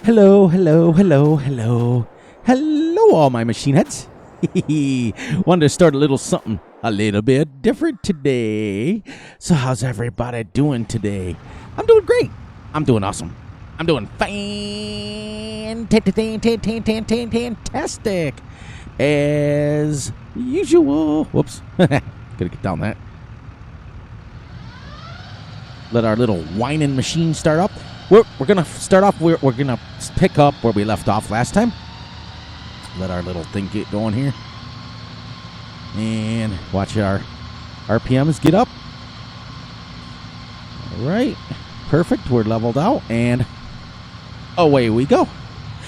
Hello, hello, hello, hello. Hello, all my machine heads. Wanted to start a little something a little bit different today. So how's everybody doing today? I'm doing great. I'm doing awesome. I'm doing fantastic. As usual. Whoops. Gotta get down that. Let our little whining machine start up. We're going to start off, we're going to pick up where we left off last time. Let our little thing get going here. And watch our RPMs get up. All right. Perfect. We're leveled out. And away we go.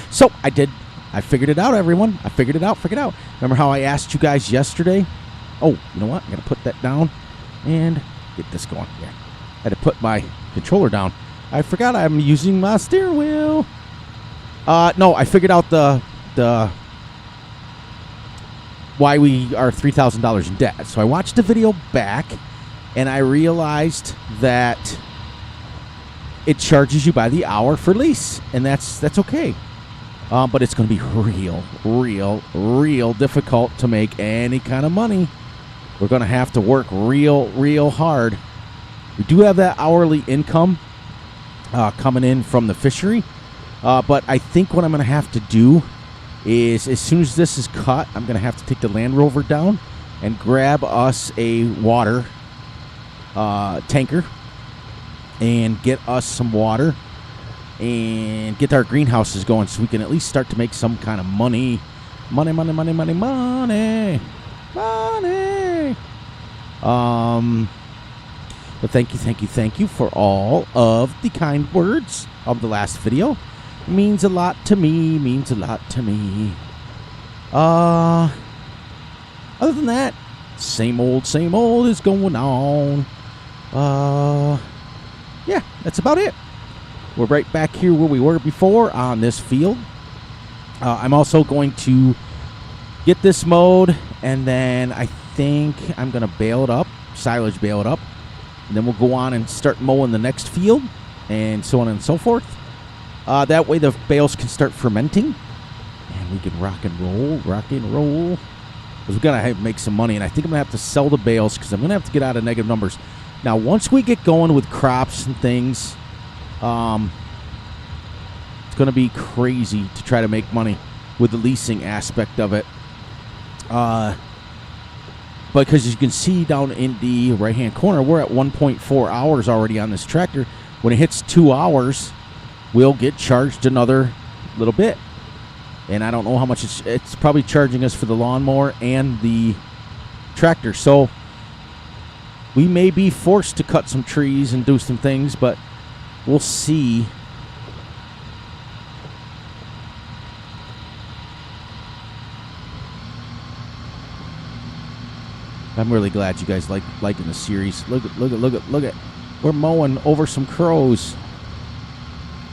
So I figured it out, everyone. I figured it out. Remember how I asked you guys yesterday? Oh, you know what? I'm going to put that down and get this going. Yeah. I had to put my controller down. I forgot I'm using my steering wheel. No, I figured out the why we are $3,000 in debt. So I watched the video back, and I realized that it charges you by the hour for lease, and that's okay. But it's going to be real difficult to make any kind of money. We're going to have to work real hard. We do have that hourly income coming in from the fishery. But I think what I'm going to have to do is, as soon as this is cut, I'm going to have to take the Land Rover down and grab us a water tanker and get us some water and get our greenhouses going so we can at least start to make some kind of money. Money. But thank you for all of the kind words of the last video. It means a lot to me. Other than that, same old is going on. Yeah, that's about it. We're right back here where we were before on this field. I'm also going to get this mowed, and then I think I'm going to silage bale it up. And then we'll go on and start mowing the next field, and so on and so forth. That way the bales can start fermenting, and we can rock and roll. Because we're going to make some money, and I think I'm going to have to sell the bales because I'm going to have to get out of negative numbers. Now, once we get going with crops and things, it's going to be crazy to try to make money with the leasing aspect of it. Because as you can see down in the right-hand corner, we're at 1.4 hours already on this tractor. When it hits 2 hours, we'll get charged another little bit. And I don't know how much it's probably charging us for the lawnmower and the tractor. So we may be forced to cut some trees and do some things, but we'll see. I'm really glad you guys liking the series. Look at. We're mowing over some crows.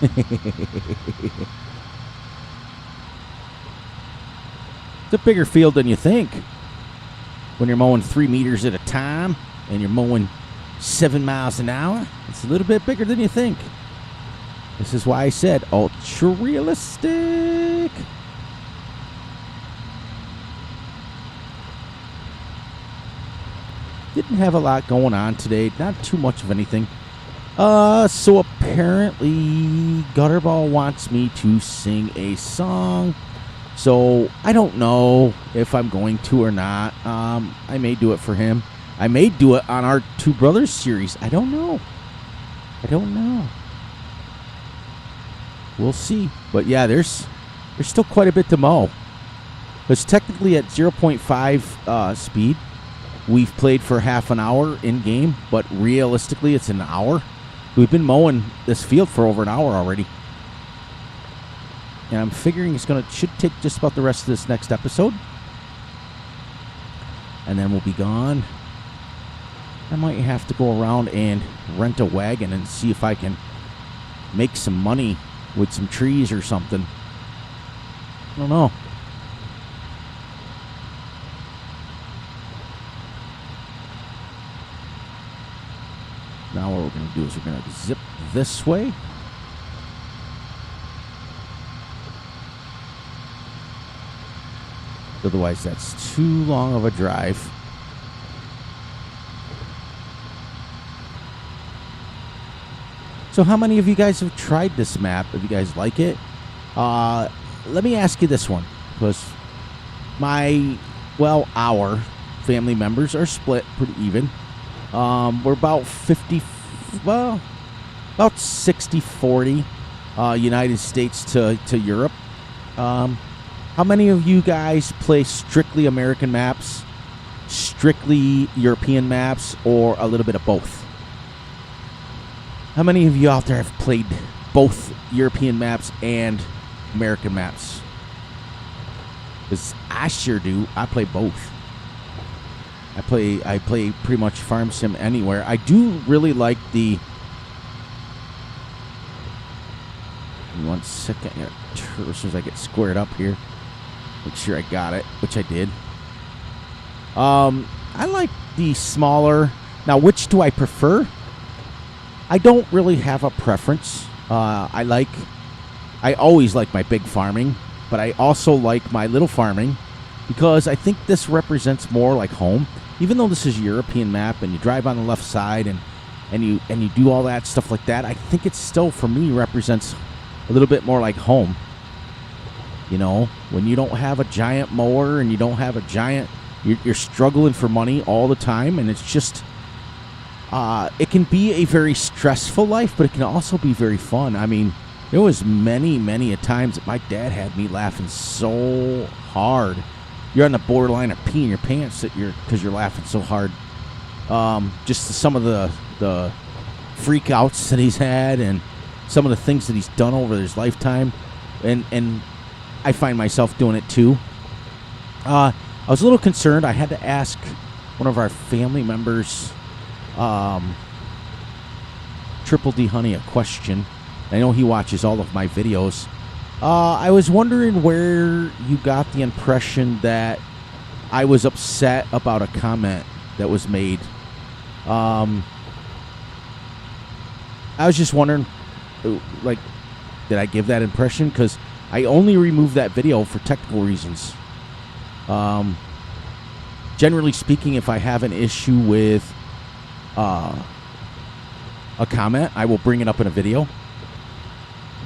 It's a bigger field than you think. When you're mowing 3 meters at a time and you're mowing 7 miles an hour, it's a little bit bigger than you think. This is why I said ultra realistic. Didn't have a lot going on today. Not too much of anything. So apparently Gutterball wants me to sing a song. So I don't know if I'm going to or not. I may do it for him. I may do it on our Two Brothers series. I don't know. We'll see. But yeah, there's still quite a bit to mow. It's technically at 0.5 speed. We've played for half an hour in game, but realistically it's an hour. We've been mowing this field for over an hour already. And I'm figuring should take just about the rest of this next episode. And then we'll be gone. I might have to go around and rent a wagon and see if I can make some money with some trees or something. I don't know. Now what we're going to do is we're going to zip this way. Otherwise, that's too long of a drive. So how many of you guys have tried this map? If you guys like it, let me ask you this one, because our family members are split pretty even. We're about 60-40 United States to Europe. How many of you guys play strictly American maps, strictly European maps, or a little bit of both? How many of you out there have played both European maps and American maps? Because I sure do. I play both. I play pretty much Farm Sim anywhere. I do really like the... One second here. As soon as I get squared up here, make sure I got it, which I did. I like the smaller. Now, which do I prefer? I don't really have a preference. I always like my big farming, but I also like my little farming because I think this represents more like home. Even though this is a European map and you drive on the left side and you do all that stuff like that, I think it still, for me, represents a little bit more like home. You know, when you don't have a giant mower and you don't have a giant, you're struggling for money all the time, and it's just, it can be a very stressful life, but it can also be very fun. I mean, there was many a times that my dad had me laughing so hard. You're on the borderline of peeing your pants because you're laughing so hard. Just some of the freak outs that he's had and some of the things that he's done over his lifetime, and I find myself doing it too. I was a little concerned. I had to ask one of our family members, Triple D Honey, a question. I know he watches all of my videos. I was wondering where you got the impression that I was upset about a comment that was made. I was just wondering, like, did I give that impression? Because I only removed that video for technical reasons. Generally speaking, if I have an issue with a comment, I will bring it up in a video.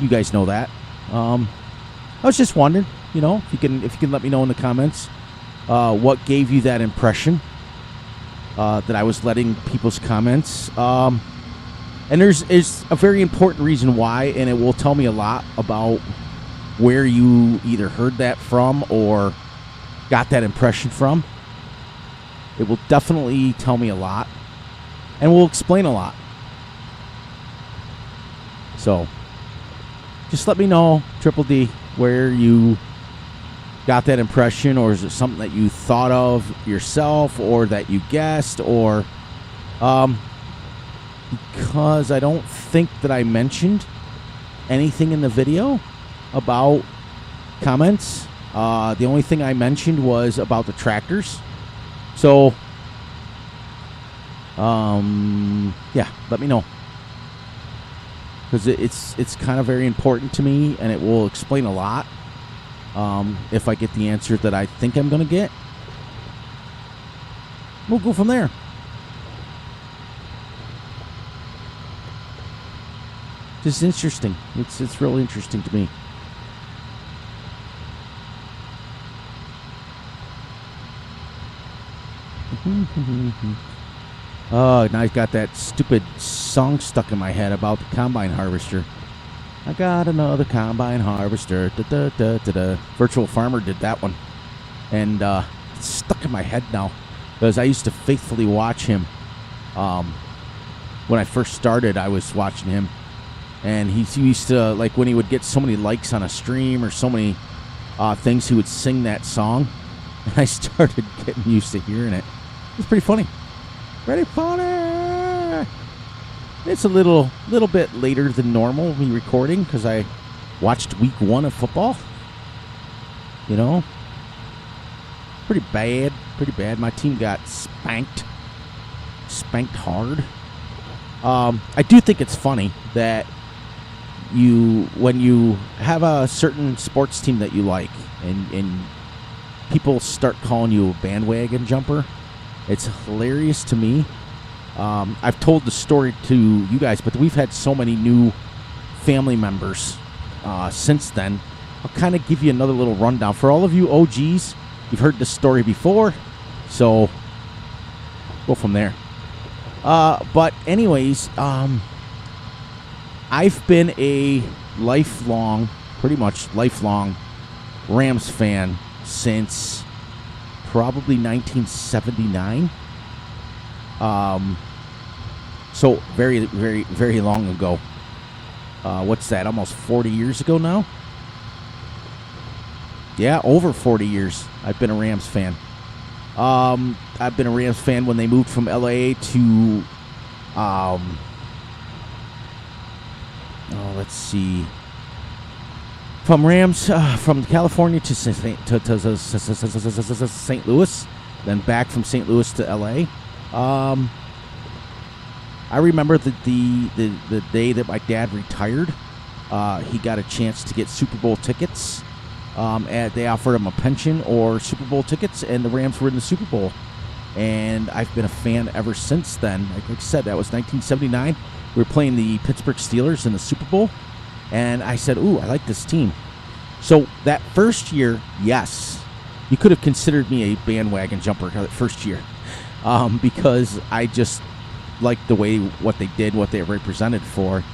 You guys know that. I was just wondering, you know, if you can let me know in the comments what gave you that impression that I was letting people's comments. And there's a very important reason why, and it will tell me a lot about where you either heard that from or got that impression from. It will definitely tell me a lot, and will explain a lot. So, just let me know, Triple D, where you got that impression, or is it something that you thought of yourself, or that you guessed, or because I don't think that I mentioned anything in the video about comments. The only thing I mentioned was about the tractors. So, yeah, let me know. Because it's kind of very important to me, and it will explain a lot if I get the answer that I think I'm going to get. We'll go from there. It's interesting. It's really interesting to me. Oh, now I've got that stupid song stuck in my head about the combine harvester. I got another combine harvester. Da, da, da, da, da. Virtual Farmer did that one. And it's stuck in my head now. Because I used to faithfully watch him. When I first started, I was watching him. And he used to, like, when he would get so many likes on a stream or so many things, he would sing that song. And I started getting used to hearing it. It's pretty funny. Pretty funny. It's a little bit later than normal, me recording, because I watched week 1 of football. You know? Pretty bad. My team got spanked. Spanked hard. I do think it's funny that when you have a certain sports team that you like, and people start calling you a bandwagon jumper. It's hilarious to me. I've told the story to you guys, but we've had so many new family members since then. I'll kind of give you another little rundown. For all of you OGs, you've heard this story before, so go from there. But anyways, I've been a pretty much lifelong Rams fan since probably 1979. So very, very, very long ago. What's that? Almost 40 years ago now? Yeah, over 40 years. I've been a Rams fan. I've been a Rams fan when they moved from LA to, let's see, from California to St. Louis, then back from St. Louis to LA. I remember the day that my dad retired. He got a chance to get Super Bowl tickets. They offered him a pension or Super Bowl tickets, and the Rams were in the Super Bowl. And I've been a fan ever since then. Like I said, that was 1979. We were playing the Pittsburgh Steelers in the Super Bowl, and I said, ooh, I like this team. So that first year, yes, you could have considered me a bandwagon jumper that first year, because I just liked the way what they did, what they represented for.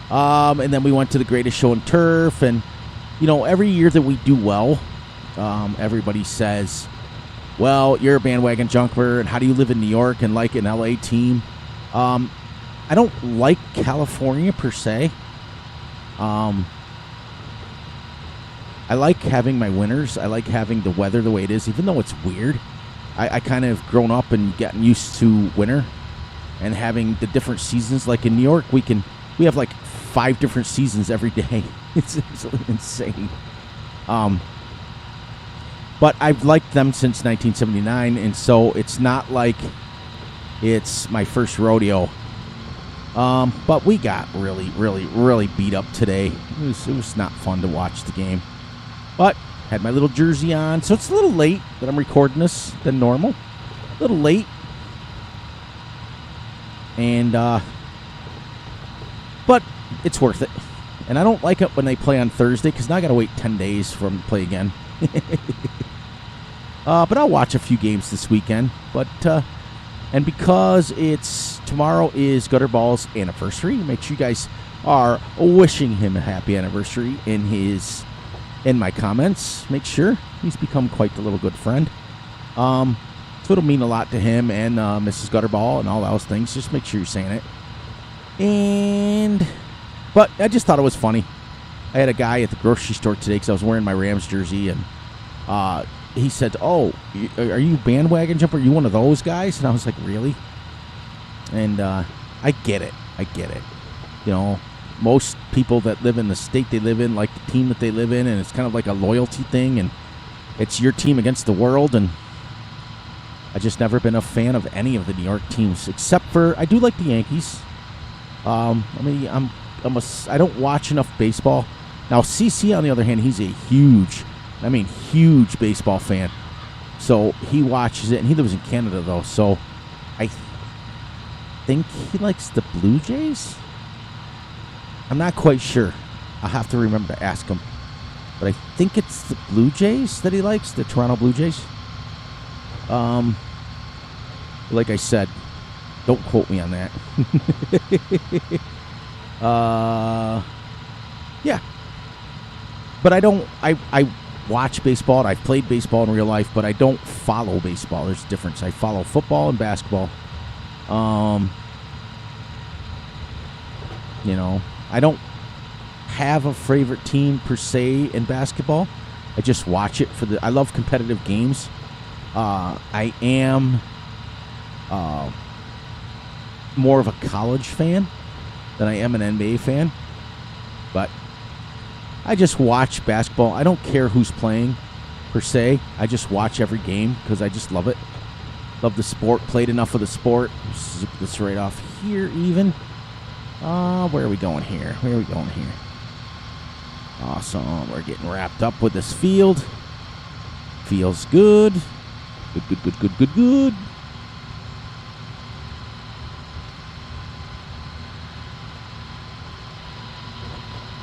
And then we went to the Greatest Show on Turf, and every year that we do well, everybody says, well, you're a bandwagon jumper, and how do you live in New York and like an LA team? I don't like California per se. I like having my winters. I like having the weather the way it is, even though it's weird. I kind of grown up and gotten used to winter and having the different seasons. Like in New York, we have like 5 different seasons every day. It's absolutely insane. But I've liked them since 1979, and so it's not like it's my first rodeo. But we got really, really, really beat up today. It was not fun to watch the game. But had my little jersey on, so it's a little late that I'm recording this than normal. A little late. And, but it's worth it. And I don't like it when they play on Thursday, because now I got to wait 10 days for them to play again. But I'll watch a few games this weekend. But, and because tomorrow is Gutterball's anniversary, make sure you guys are wishing him a happy anniversary in my comments. Make sure he's become quite the little good friend. So it'll mean a lot to him and Mrs. Gutterball and all those things. Just make sure you're saying it. But I just thought it was funny. I had a guy at the grocery store today because I was wearing my Rams jersey, and he said, oh, are you bandwagon jumper? Are you one of those guys? And I was like, really? And I get it. Most people that live in the state they live in like the team that they live in, and it's kind of like a loyalty thing, and it's your team against the world. And I just never been a fan of any of the New York teams, except for I do like the Yankees. I don't watch enough baseball. Now, CC, on the other hand, he's a huge baseball fan. So he watches it, and he lives in Canada, though. So I think he likes the Blue Jays. I'm not quite sure. I'll have to remember to ask him. But I think it's the Blue Jays that he likes, the Toronto Blue Jays. Like I said, don't quote me on that. Yeah. But I watch baseball, and I've played baseball in real life, but I don't follow baseball. There's a difference. I follow football and basketball. I don't have a favorite team per se in basketball. I just watch it I love competitive games. I am more of a college fan than I am an NBA fan. But I just watch basketball. I don't care who's playing per se. I just watch every game because I just love it. Love the sport. Played enough of the sport. Zip this right off here even. Where are we going here? Awesome. We're getting wrapped up with this field. Feels good. Good, good, good, good, good, good.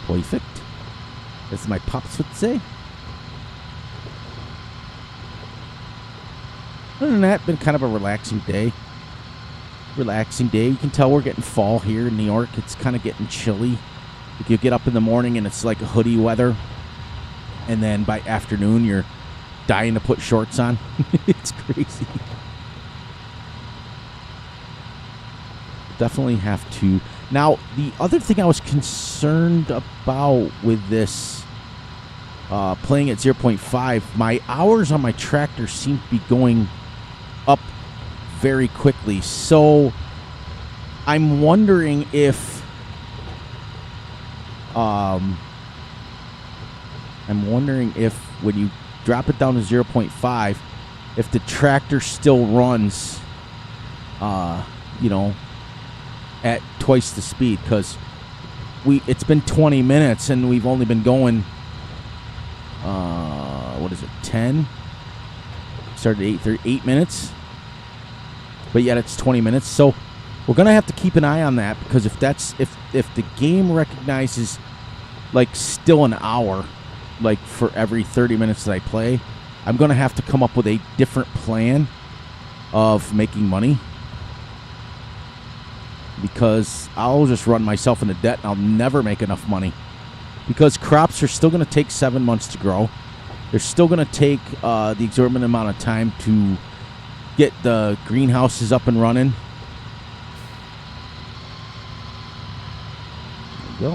Perfect. As my pops would say. Other than that, been kind of a relaxing day. You can tell we're getting fall here in New York. It's kind of getting chilly. Like you get up in the morning and it's like hoodie weather. And then by afternoon, you're dying to put shorts on. It's crazy. Definitely have to. Now, the other thing I was concerned about with this playing at 0.5, my hours on my tractor seem to be going up very quickly. So I'm wondering if when you drop it down to 0.5, if the tractor still runs, at twice the speed, because it's been 20 minutes and we've only been going, 10? Started at 8 minutes, but yet it's 20 minutes. So we're gonna have to keep an eye on that, because if the game recognizes like still an hour, like for every 30 minutes that I play, I'm gonna have to come up with a different plan of making money, because I'll just run myself into debt and I'll never make enough money, because crops are still going to take 7 months to grow. They're still going to take the exorbitant amount of time to get the greenhouses up and running. There you go.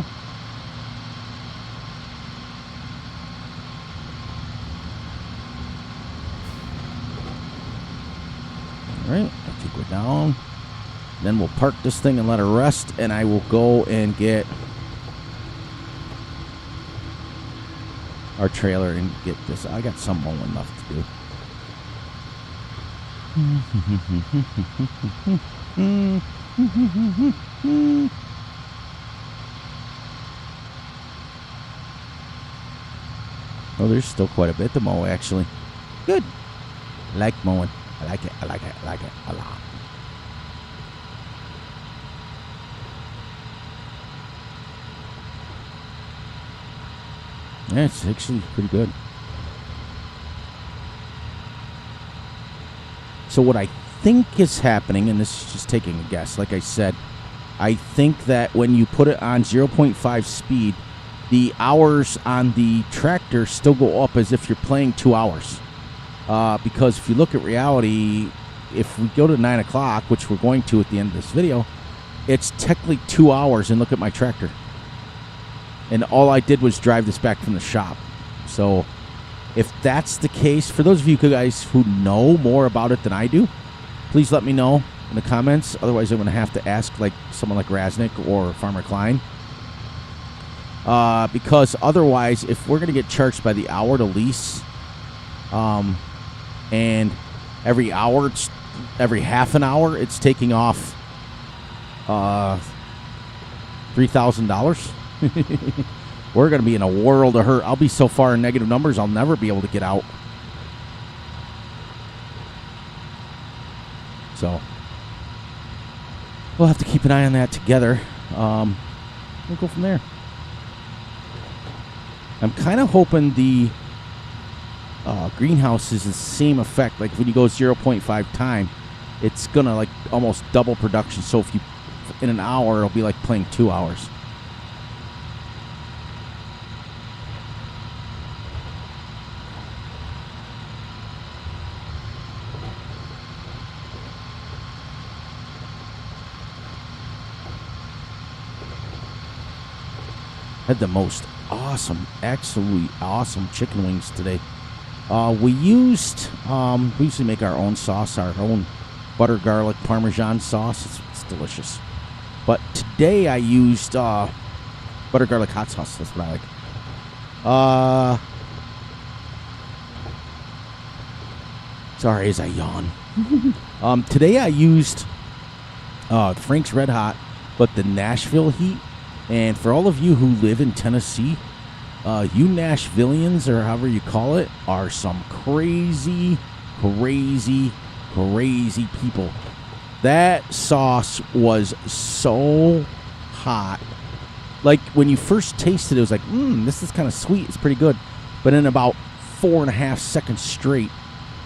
All right, I think we're down. Then we'll park this thing and let her rest, and I will go and get our trailer and get this. I got some mowing left to do. Oh, there's still quite a bit to mow, actually. Good. I like mowing. I like it a lot. Yeah, it's actually pretty good. So what I think is happening, and this is just taking a guess, like I said, I think that when you put it on 0.5 speed, the hours on the tractor still go up as if you're playing 2 hours. Because if you look at reality, if we go to 9 o'clock, which we're going to at the end of this video, it's technically 2 hours, and look at my tractor. And all I did was drive this back from the shop. So if that's the case, for those of you guys who know more about it than I do, please let me know in the comments. Otherwise, I'm going to have to ask like someone like Raznick or Farmer Klein. Because otherwise, if we're going to get charged by the hour to lease, and every half an hour, it's taking off $3,000. We're going to be in a world of hurt. I'll be so far in negative numbers, I'll never be able to get out. So we'll have to keep an eye on that together. We'll go from there. I'm kind of hoping the greenhouse is the same effect. Like when you go 0.5 time, it's going to like almost double production. So if you, in an hour, it'll be like playing 2 hours. Had the most awesome, absolutely awesome chicken wings today. We usually make our own sauce, our own butter garlic Parmesan sauce. It's delicious. But today I used butter garlic hot sauce. That's what I like. Sorry as I yawn. Today I used Frank's Red Hot, but the Nashville heat. And for all of you who live in Tennessee, You Nashvillians, or however you call it, are some crazy, crazy, crazy people. That sauce was so hot. Like, when you first tasted it, it was like, this is kind of sweet. It's pretty good. But in about 4.5 seconds straight,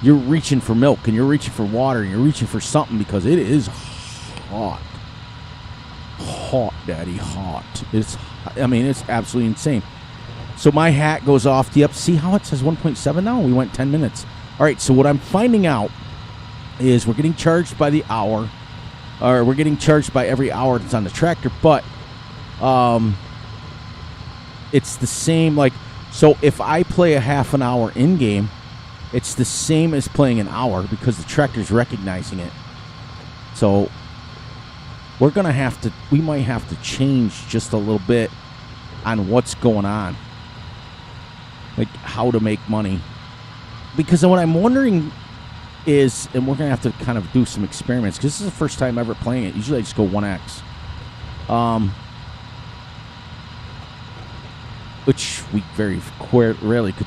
you're reaching for milk, and you're reaching for water, and you're reaching for something, because it is hot. Hot, Daddy, hot. It's absolutely insane. So my hat goes off. Yep, see how it says 1.7 now? We went 10 minutes. All right, so what I'm finding out is we're getting charged by the hour, or we're getting charged by every hour that's on the tractor, but it's the same, like, so if I play a half an hour in-game, it's the same as playing an hour because the tractor's recognizing it. So we might have to change just a little bit on what's going on, like how to make money. Because what I'm wondering is, and we're going to have to kind of do some experiments, because this is the first time ever playing it. Usually I just go 1X. Which we very rarely could,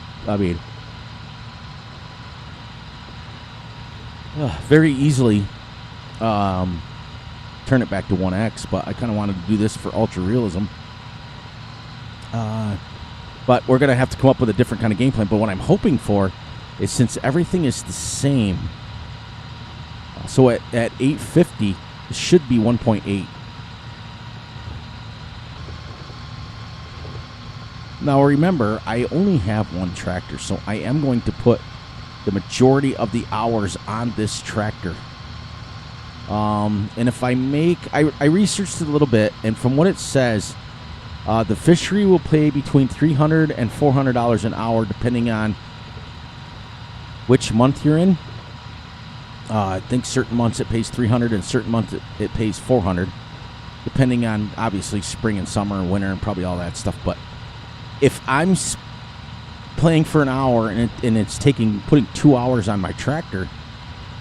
very easily turn it back to 1X, but I kind of wanted to do this for ultra realism. But we're going to have to come up with a different kind of game plan. But what I'm hoping for is, since everything is the same, so at 850, it should be 1.8. Now remember, I only have one tractor, so I am going to put the majority of the hours on this tractor. And if I researched it a little bit, and from what it says, the fishery will pay between $300 and $400 an hour, depending on which month you're in. I think certain months it pays $300, and certain months it pays $400, depending on, obviously, spring and summer and winter and probably all that stuff. But if I'm playing for an hour and it's putting 2 hours on my tractor,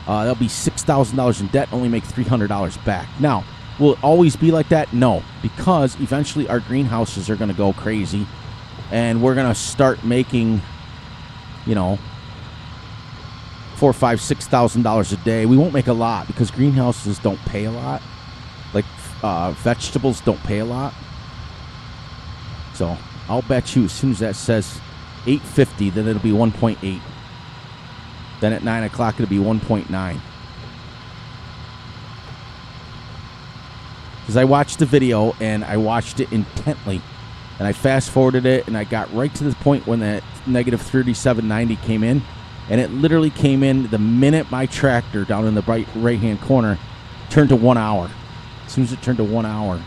that'll be $6,000 in debt, only make $300 back. Now, will it always be like that? No, because eventually our greenhouses are going to go crazy, and we're going to start making, $4,000, $5,000, $6,000 a day. We won't make a lot because greenhouses don't pay a lot. Like vegetables don't pay a lot. So I'll bet you as soon as that says 850, then it'll be 1.8. Then at 9 o'clock, it'll be 1.9. Because I watched the video, and I watched it intently. And I fast-forwarded it, and I got right to the point when that negative 3790 came in. And it literally came in the minute my tractor down in the right-hand corner turned to 1 hour. As soon as it turned to 1 hour,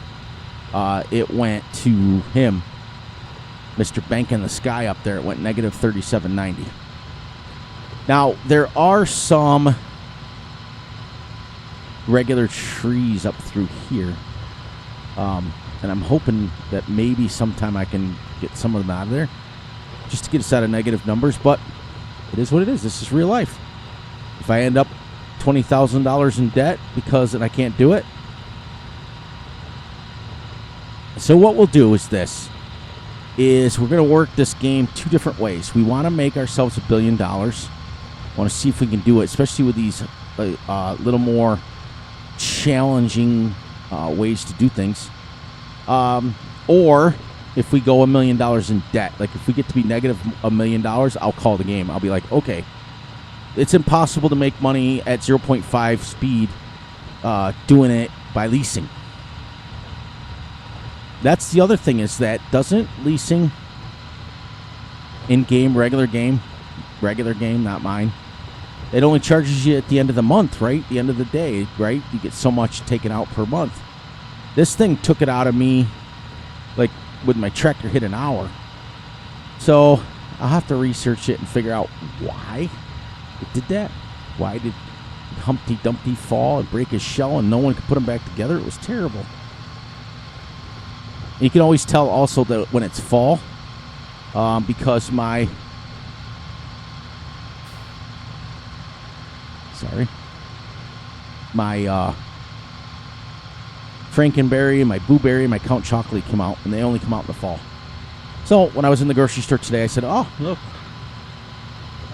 it went to him, Mr. Bank in the Sky up there. It went negative 3790. Now, there are some regular trees up through here. And I'm hoping that maybe sometime I can get some of them out of there just to get us out of negative numbers. But it is what it is. This is real life. If I end up $20,000 in debt and I can't do it. So what we'll do is this. We're going to work this game two different ways. We want to make ourselves $1 billion. Want to see if we can do it, especially with these little more challenging ways to do things. Or if we go $1 million in debt, like if we get to be negative $1 million, I'll call the game. I'll be like, okay, it's impossible to make money at 0.5 speed doing it by leasing. That's the other thing, is that doesn't leasing in-game, regular game, not mine, it only charges you at the end of the month, right? The end of the day, right? You get so much taken out per month. This thing took it out of me, like, with my tractor hit an hour. So I'll have to research it and figure out why it did that. Why did Humpty Dumpty fall and break his shell and no one could put him back together? It was terrible. And you can always tell also that when it's fall, because my Frankenberry and my Blueberry and my Count Chocolate come out, and they only come out in the fall. So when I was in the grocery store today, I said, oh, look,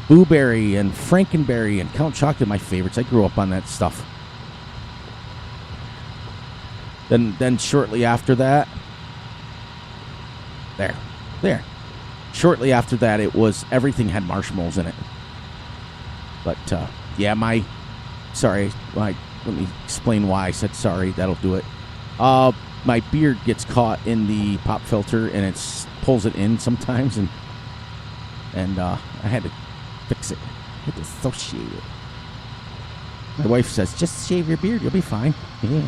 Blueberry and Frankenberry and Count Chocolate, my favorites. I grew up on that stuff. Then shortly after that, there. Shortly after that, it was everything had marshmallows in it. But yeah, sorry. Let me explain why I said sorry. That'll do it. My beard gets caught in the pop filter and it pulls it in sometimes, and I had to fix it. I had to associate it. My wife says, just shave your beard, you'll be fine. Yeah.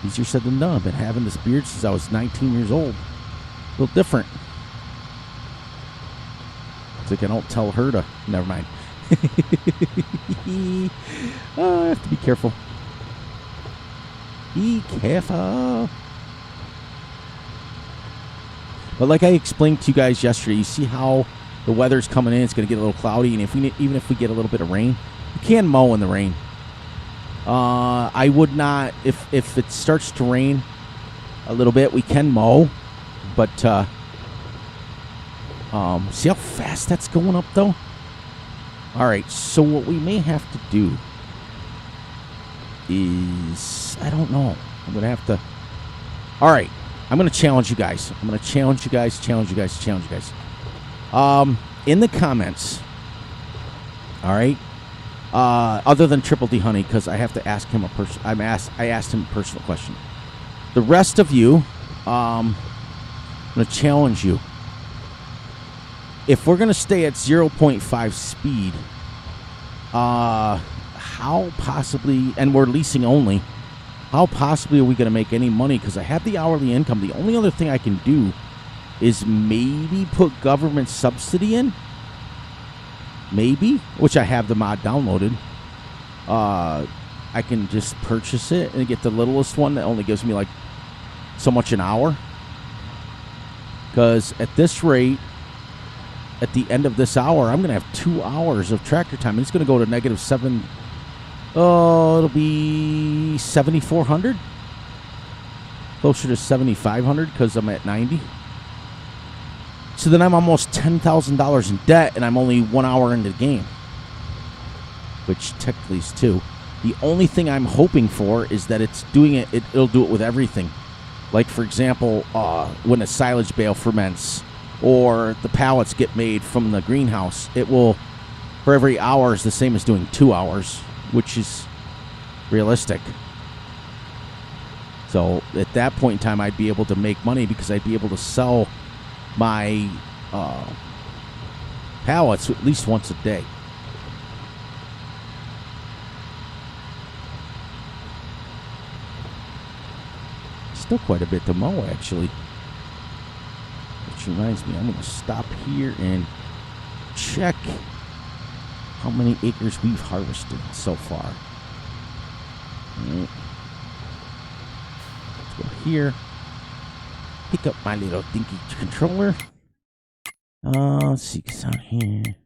Easier said than done. I've been having this beard since I was 19 years old. A little different. It's like I don't tell her to... Never mind. I have to be careful. Be careful. But like I explained to you guys yesterday, you see how the weather's coming in. It's going to get a little cloudy, and even if we get a little bit of rain, you can mow in the rain. I would not, if it starts to rain a little bit, we can mow, but see how fast that's going up though? All right, so what we may have to do is, I don't know, I'm going to have to, all right, I'm going to challenge you guys. In the comments, all right, other than Triple D Honey, because I have to ask him I asked him a personal question. The rest of you, I'm going to challenge you. If we're going to stay at 0.5 speed, how possibly, and we're leasing only, how possibly are we going to make any money? Because I have the hourly income. The only other thing I can do is maybe put government subsidy in. Maybe, which I have the mod downloaded. I can just purchase it and get the littlest one that only gives me like so much an hour. Because at this rate, at the end of this hour, I'm going to have 2 hours of tractor time. It's going to go to -7. Oh, it'll be 7,400. Closer to 7,500 because I'm at 90. So then I'm almost $10,000 in debt, and I'm only 1 hour into the game, which technically is 2. The only thing I'm hoping for is that it'll do it with everything. Like, for example, when a silage bale ferments or the pallets get made from the greenhouse, it will, for every hour, is the same as doing 2 hours, which is realistic. So at that point in time, I'd be able to make money because I'd be able to sell my pallets at least once a day. Still quite a bit to mow, actually. Which reminds me, I'm going to stop here and check how many acres we've harvested so far. Right. Let's go here. Pick up my little dinky controller. Let's see what's on here.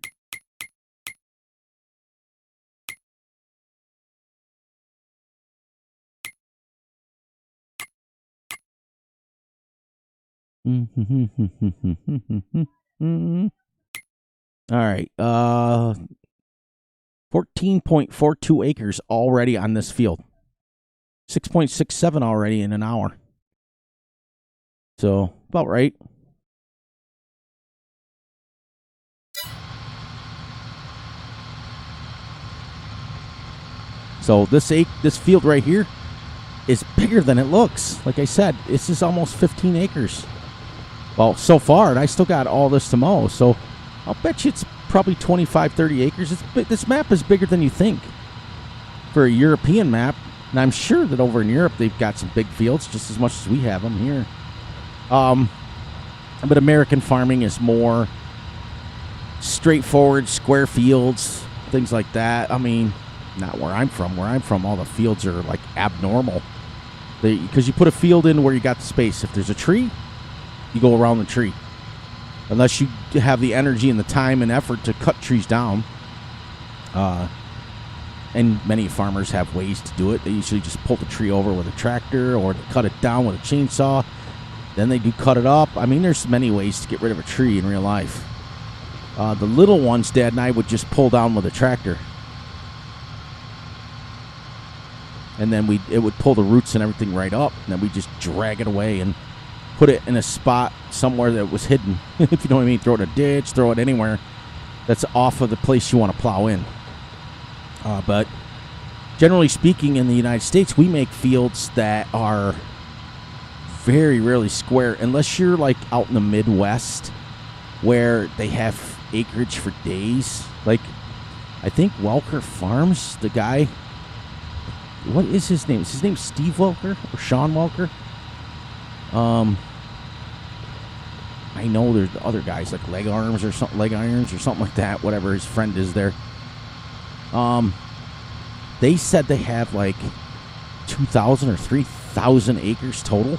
All right. 14.42 acres already on this field. 6.67 already in an hour. So, about right. So this field right here is bigger than it looks. Like I said, this is almost 15 acres. Well, so far, and I still got all this to mow. So I'll bet you it's probably 25, 30 acres. This map is bigger than you think for a European map. And I'm sure that over in Europe, they've got some big fields just as much as we have them here. But American farming is more straightforward, square fields, things like that. I mean, not where I'm from. Where I'm from, all the fields are like abnormal. Because you put a field in where you got the space. If there's a tree, you go around the tree. Unless you have the energy and the time and effort to cut trees down. And many farmers have ways to do it. They usually just pull the tree over with a tractor or they cut it down with a chainsaw. Then they do cut it up. I mean, there's many ways to get rid of a tree in real life. The little ones, Dad and I would just pull down with a tractor. And then it would pull the roots and everything right up. And then we just drag it away and put it in a spot somewhere that was hidden. If you know what I mean. Throw it in a ditch, throw it anywhere that's off of the place you want to plow in. But generally speaking, in the United States, we make fields that are very rarely square, unless you're like out in the Midwest where they have acreage for days. Like, I think Welker Farms, the guy, what is his name? Is his name Steve Welker or Sean Welker? I know there's other guys like Leg Irons or something like that, whatever his friend is there. They said they have like 2,000 or 3,000 acres total.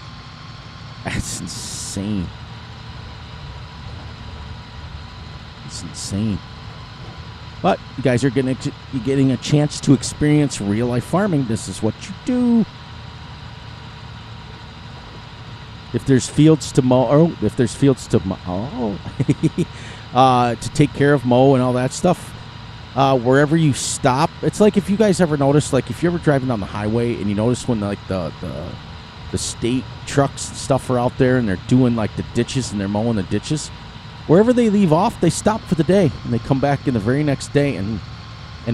That's insane. It's insane. But you guys are getting a chance to experience real life farming. This is what you do. If there's fields to mow, to take care of, mow, and all that stuff, wherever you stop, it's like if you guys ever notice, like if you're ever driving down the highway and you notice when like the state trucks and stuff are out there and they're doing like the ditches and they're mowing the ditches, wherever they leave off, they stop for the day and they come back in the very next day and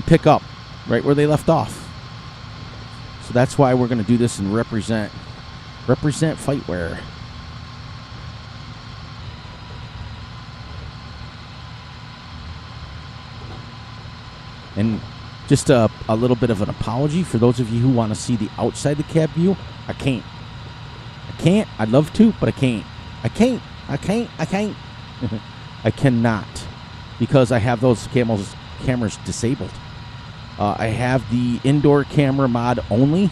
pick up right where they left off. So that's why we're going to do this and represent Fightwear. And just a little bit of an apology for those of you who want to see the outside the cab view. I can't. I'd love to, but I can't. I can't. I cannot, because I have those cameras disabled. I have the indoor camera mod only.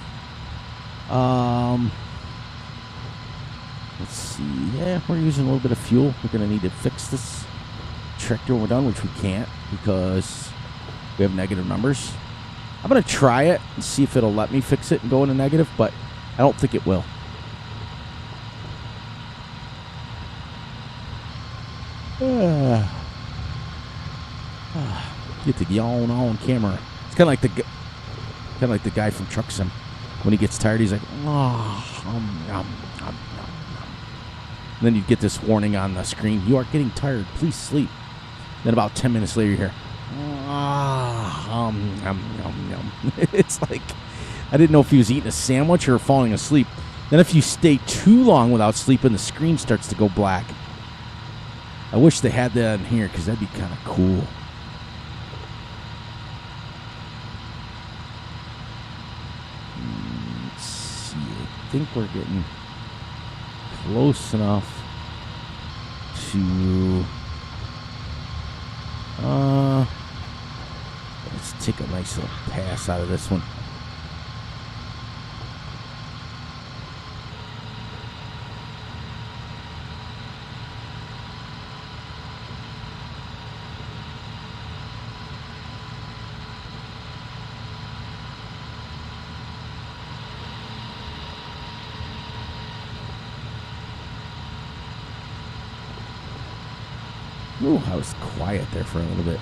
Let's see. Yeah, we're using a little bit of fuel. We're going to need to fix this tractor when we're done, which we can't because we have negative numbers. I'm going to try it and see if it'll let me fix it and go into negative, but I don't think it will. Get the yawn on camera. It's kind of like the guy from Truck Sim. When he gets tired, he's like, and then you get this warning on the screen: "You are getting tired. Please sleep." Then about 10 minutes later, you hear, It's like, I didn't know if he was eating a sandwich or falling asleep. Then if you stay too long without sleeping, the screen starts to go black. I wish they had that in here because that'd be kind of cool. Let's see. I think we're getting close enough to... let's take a nice little pass out of this one. Ooh, I was quiet there for a little bit.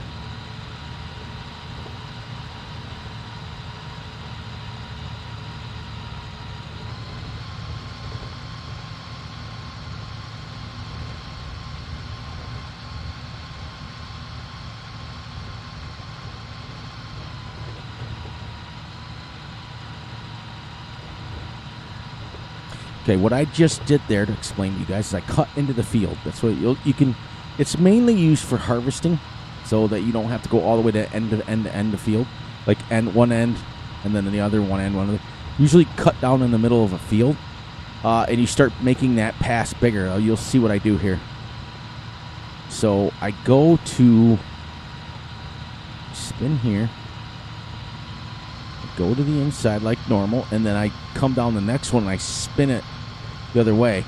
Okay, what I just did there to explain to you guys is I cut into the field. That's what you can... It's mainly used for harvesting, so that you don't have to go all the way to end of field, like end one end, and then the other one end, one other. Usually cut down in the middle of a field, and you start making that pass bigger. You'll see what I do here. So I go to spin here, go to the inside like normal, and then I come down the next one and I spin it the other way.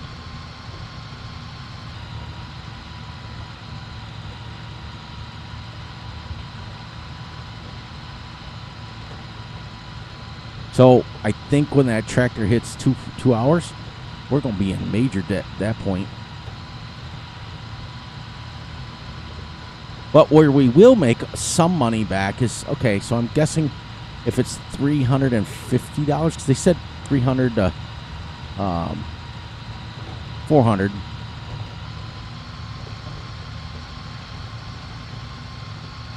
So I think when that tractor hits two hours, we're going to be in major debt at that point. But where we will make some money back is, okay, so I'm guessing if it's $350, because they said 300 to 400.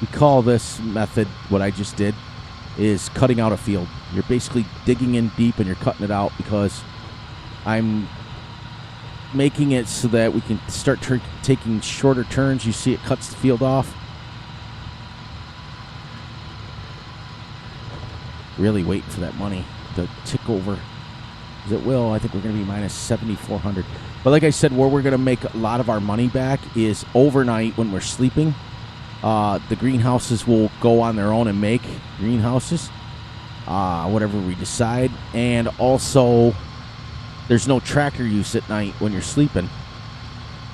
We call this method, what I just did, is cutting out a field. You're basically digging in deep and you're cutting it out, because I'm making it so that we can start taking shorter turns. You see it cuts the field off. Really waiting for that money to tick over. As it will. I think we're going to be minus 7,400. But like I said, where we're going to make a lot of our money back is overnight when we're sleeping. The greenhouses will go on their own and make greenhouses, whatever we decide. And also, there's no tractor use at night when you're sleeping.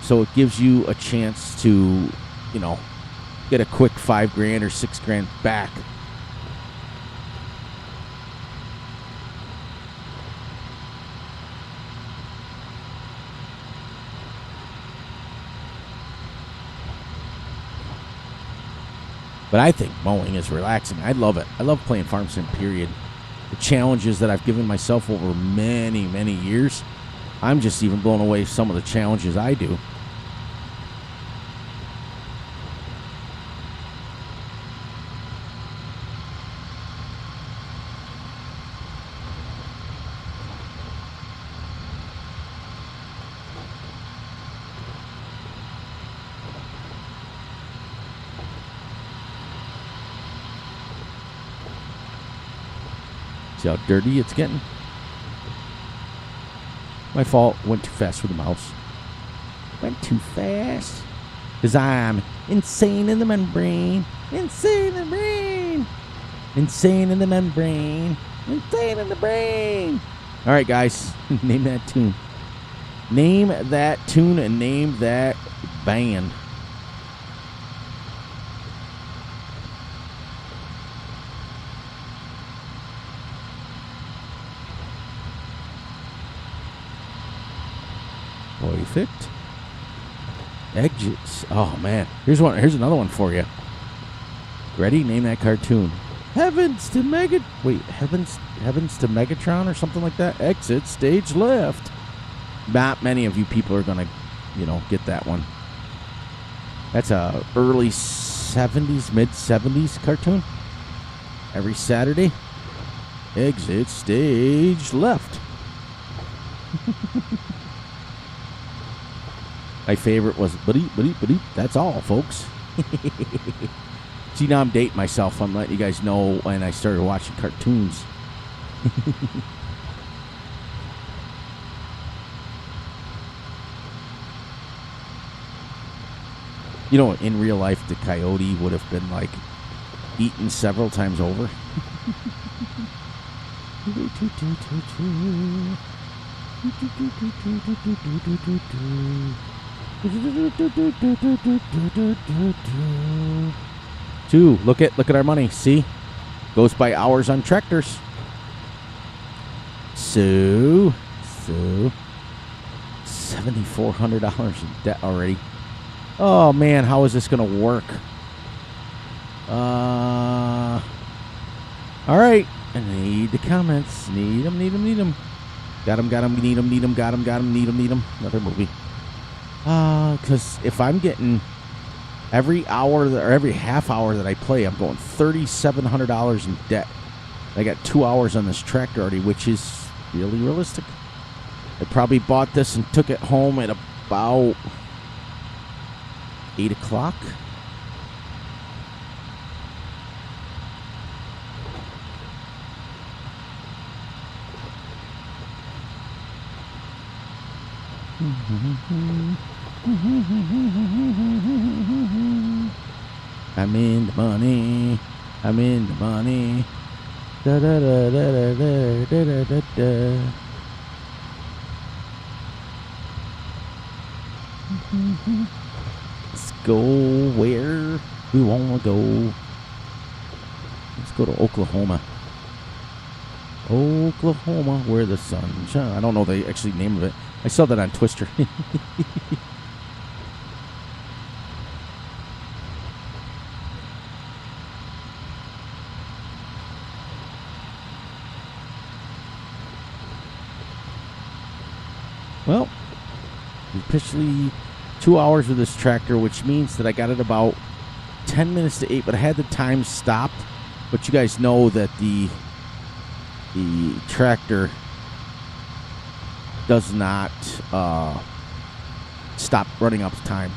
So it gives you a chance to, you know, get a quick $5,000 or $6,000 back. But I think mowing is relaxing. I love it. I love playing Farm Sim, period. The challenges that I've given myself over many, many years, I'm just even blown away some of the challenges I do. See how dirty it's getting? My fault. Went too fast with the mouse. Went too fast. Because I'm insane in the membrane. Insane in the brain. Insane in the membrane. Insane in the brain. All right, guys. Name that tune. Name that tune and name that band. Perfect. Exits. Oh man. Here's another one for you. Ready? Name that cartoon. Heavens to Megatron or something like that. Exit stage left. Not many of you people are gonna, get that one. That's a early 70s, mid 70s cartoon. Every Saturday. Exit stage left. My favorite was Buddy. That's all, folks. See, now I'm dating myself. I'm letting you guys know when I started watching cartoons. In real life, the coyote would have been, eaten several times over. Two. Look at our money. See, goes by hours on tractors. So $7,400 in debt already. Oh man, how is this gonna work? All right. I need the comments. Need them. Got him, need him, got him, need him. Another movie. Because if I'm getting every hour or every half hour that I play, I'm going $3,700 in debt. I got 2 hours on this tractor already, which is really realistic. I probably bought this and took it home at about 8 o'clock. I'm in the money. Da da da da da da da da. Let's go where we want to go. Let's go to Oklahoma. Oklahoma, where the sun shines. I don't know the actual name of it. I saw that on Twister. Well, officially 2 hours with this tractor, which means that I got it about 10 minutes to 8, but I had the time stopped. But you guys know that the tractor does not stop running up time.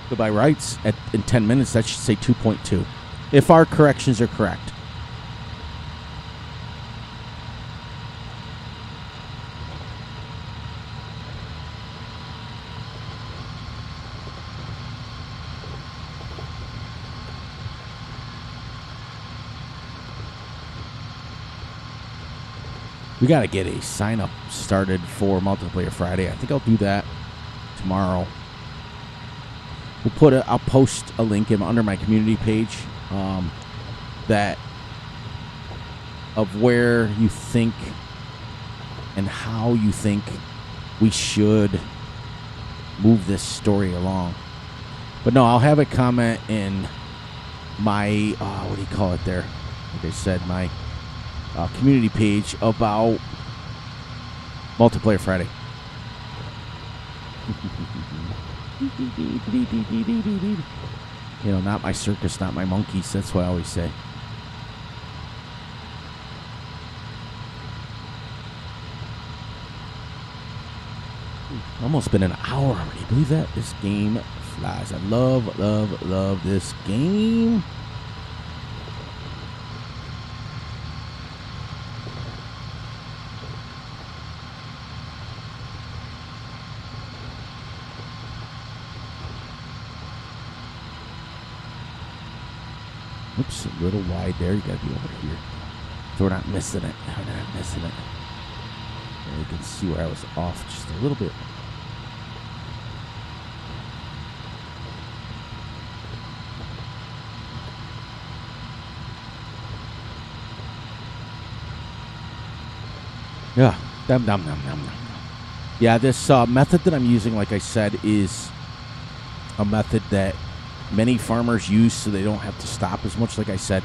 So by rights, in 10 minutes, that should say 2.2. If our corrections are correct. We got to get a sign-up started for Multiplayer Friday. I think I'll do that tomorrow. I'll post a link under my community page that of where you think and how you think we should move this story along. But no, I'll have a comment in my what do you call it there? Like I said, my community page about Multiplayer Friday. You know, not my circus, not my monkeys. That's what I always say. Almost been an hour already. Believe that? This game flies. I love, love, love this game. Oops, a little wide there. You gotta be over here. So we're not missing it. We're not missing it. And you can see where I was off just a little bit. Yeah. Yeah, this method that I'm using, like I said, is a method that many farmers use so they don't have to stop as much, like I said.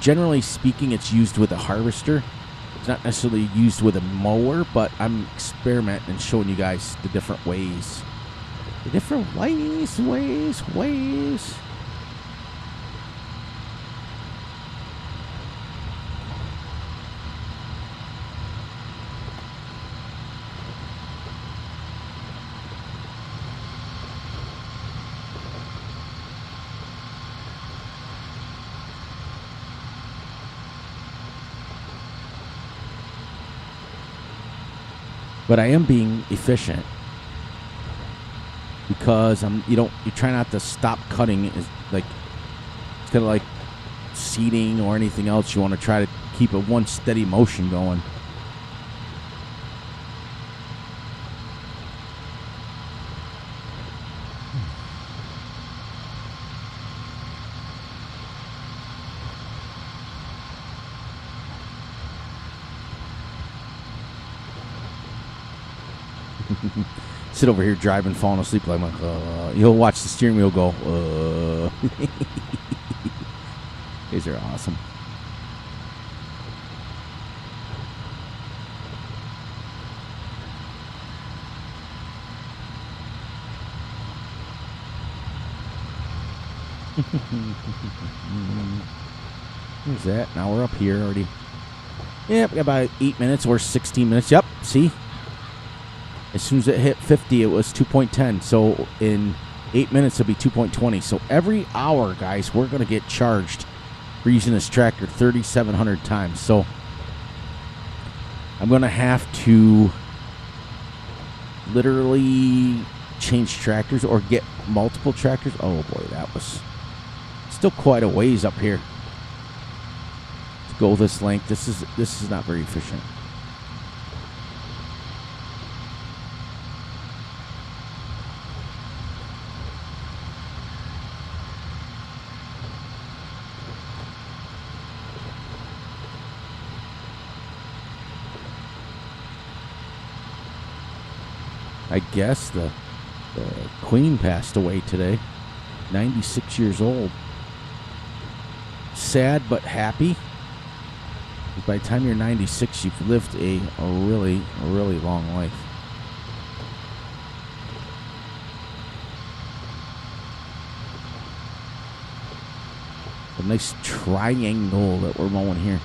Generally speaking, it's used with a harvester. It's not necessarily used with a mower, but I'm experimenting and showing you guys the different ways. The different ways. But I am being efficient because you try not to stop cutting. It's kind of like seeding or anything else. You want to try to keep a one steady motion going. Sit over here driving, falling asleep. Like, you'll watch the steering wheel go. These are awesome. Here's that. Now we're up here already. Yep, about 8 minutes or 16 minutes. Yep, see? As soon as it hit 50, it was 2.10. So in 8 minutes, it'll be 2.20. So every hour, guys, we're going to get charged for using this tractor 3,700 times. So I'm going to have to literally change tractors or get multiple tractors. Oh, boy, that was still quite a ways up here to go this length. This is not very efficient. I guess the queen passed away today. 96 years old. Sad but happy. By the time you're 96, you've lived a really long life. A nice triangle that we're mowing here.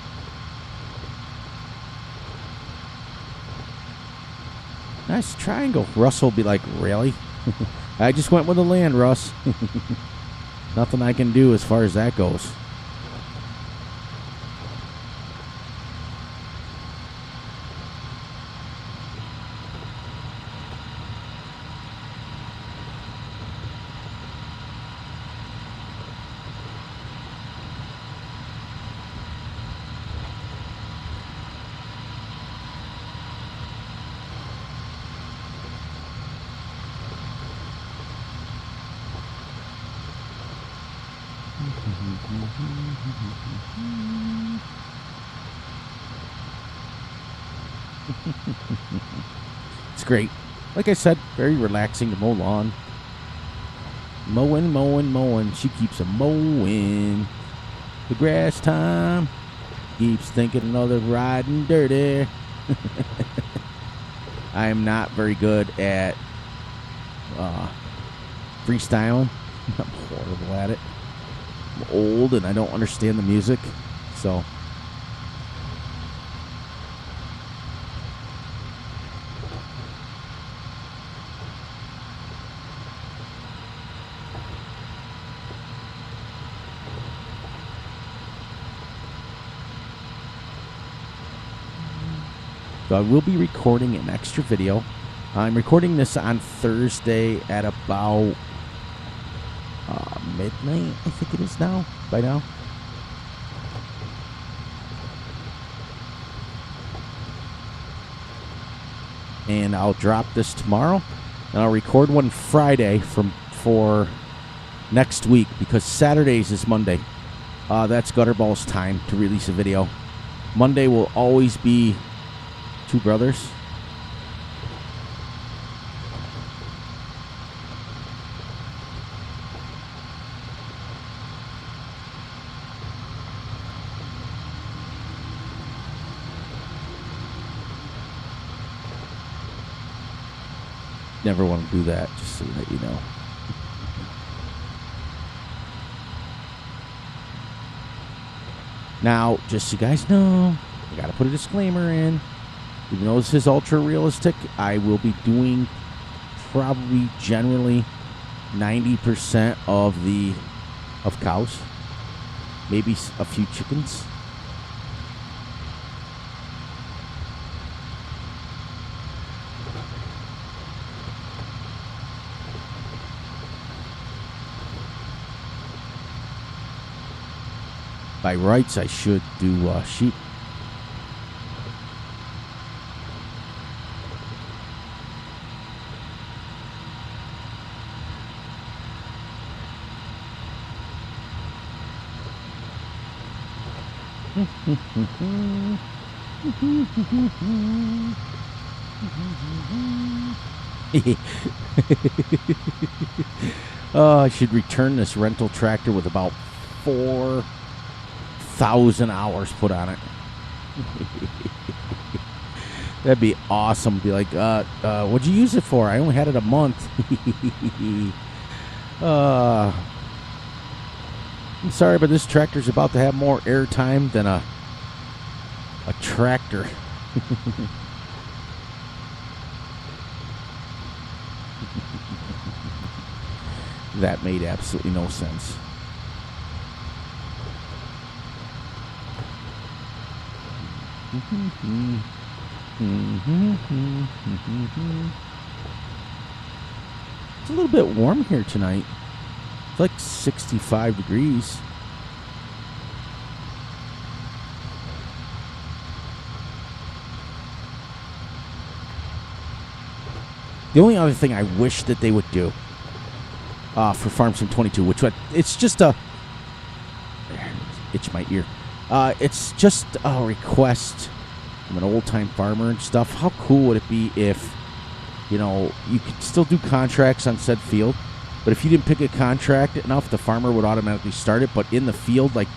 Nice triangle. Russ will be like, really? I just went with the land, Russ. Nothing I can do as far as that goes. It's great. Like I said, very relaxing to mow lawn. Mowing. She keeps a mowing. The grass time keeps thinking another riding dirty. I am not very good at freestyling. I'm horrible at it. I'm old and I don't understand the music, so I will be recording an extra video. I'm recording this on Thursday at about midnight, I think it is now, by now. And I'll drop this tomorrow. And I'll record one Friday for next week, because Saturdays is Monday. That's Gutterball's time to release a video. Monday will always be Two Brothers. Never want to do that, just so that you know. Now, just so you guys know, I gotta put a disclaimer in. Even though this is ultra realistic, I will be doing probably generally 90% of cows, maybe a few chickens. By rights, I should do sheep. I should return this rental tractor with about 4,000 hours put on it. That'd be awesome. Be like, what'd you use it for? I only had it a month. I'm sorry, but this tractor's about to have more airtime than a tractor. That made absolutely no sense. It's a little bit warm here tonight. It's like 65 degrees. The only other thing I wish that they would do for Farm Sim 22, which it's just a... Itch my ear. It's just a request from an old-time farmer and stuff. How cool would it be if You know, you could still do contracts on said field, but if you didn't pick a contract enough, the farmer would automatically start it. But in the field, like,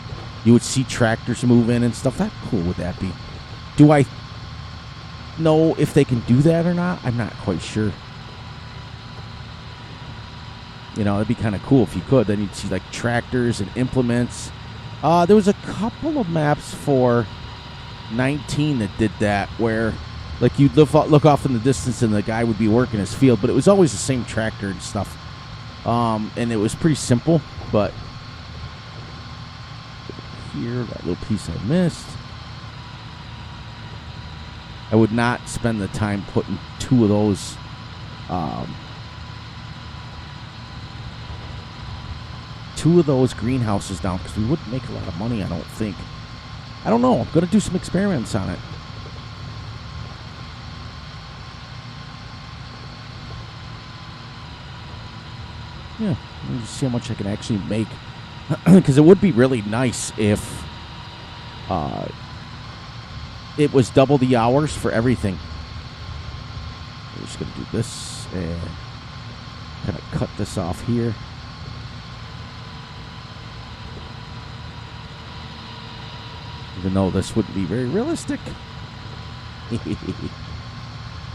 you would see tractors move in and stuff. How cool would that be? Do I know if they can do that or not? I'm not quite sure. You know, it'd be kind of cool if you could. Then you'd see, like, tractors and implements. There was a couple of maps for 19 that did that, where, like, you'd look off in the distance and the guy would be working his field, but it was always the same tractor and stuff. And it was pretty simple, but here, that little piece I missed. I would not spend the time putting two of those greenhouses down, because we wouldn't make a lot of money, I don't think. I don't know. I'm going to do some experiments on it. Yeah, let me just see how much I can actually make. Because it would be really nice if it was double the hours for everything. We're just going to do this and kind of cut this off here. Even though this wouldn't be very realistic.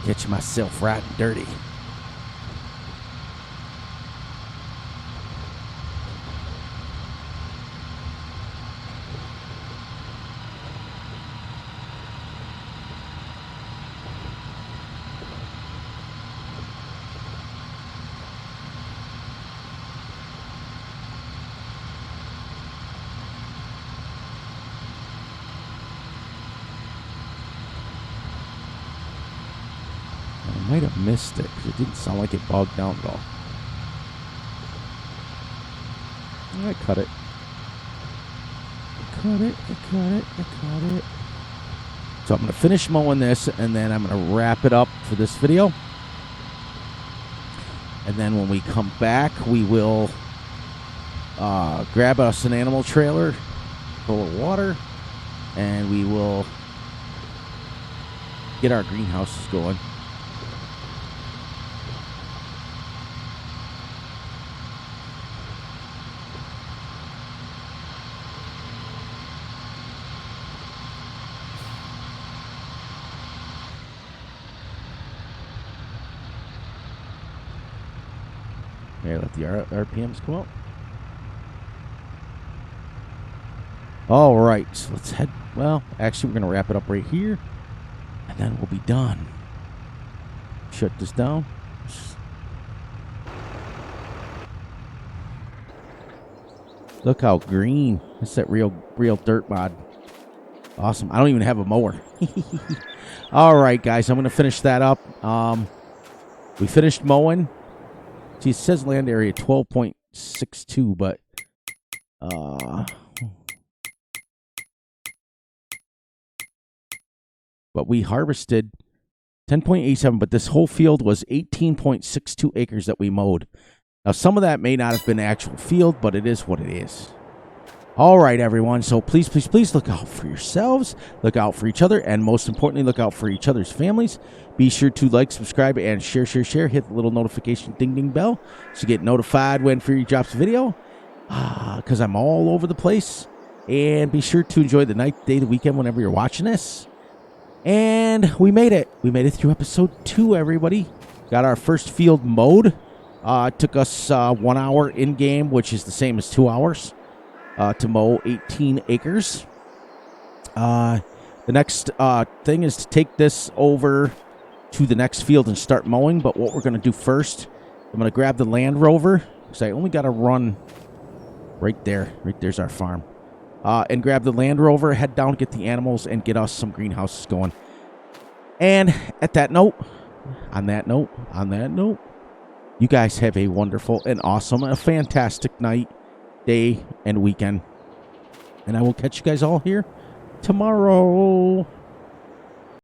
Catch myself right and dirty. I might have missed it because it didn't sound like it bogged down at all. I cut it. I cut it. So I'm going to finish mowing this, and then I'm going to wrap it up for this video. And then when we come back, we will grab us an animal trailer full of water, and we will get our greenhouses going. Here, let the RPMs come up. All right, so let's head. Well, actually, we're going to wrap it up right here, and then we'll be done. Shut this down. Look how green. That's that real dirt mod. Awesome. I don't even have a mower. All right, guys, I'm going to finish that up. We finished mowing. See, it says land area 12.62, but we harvested 10.87, but this whole field was 18.62 acres that we mowed. Now, some of that may not have been actual field, but it is what it is. All right, everyone. So please, please, please look out for yourselves, look out for each other, and most importantly, look out for each other's families. Be sure to like, subscribe, and share. Hit the little notification ding bell so you get notified when Fury drops a video, because I'm all over the place. And be sure to enjoy the night, day, the weekend, whenever you're watching this. And we made it. We made it through episode 2, everybody. Got our first field mowed. It took us 1 hour in-game, which is the same as 2 hours. To mow 18 acres. The next thing is to take this over to the next field and start mowing. But what we're going to do first, I'm going to grab the Land Rover, because I only got to run right there. Right there's our farm. And grab the Land Rover, head down, get the animals, and get us some greenhouses going. And on that note, you guys have a wonderful and awesome, a fantastic night, day, and weekend. And I will catch you guys all here tomorrow.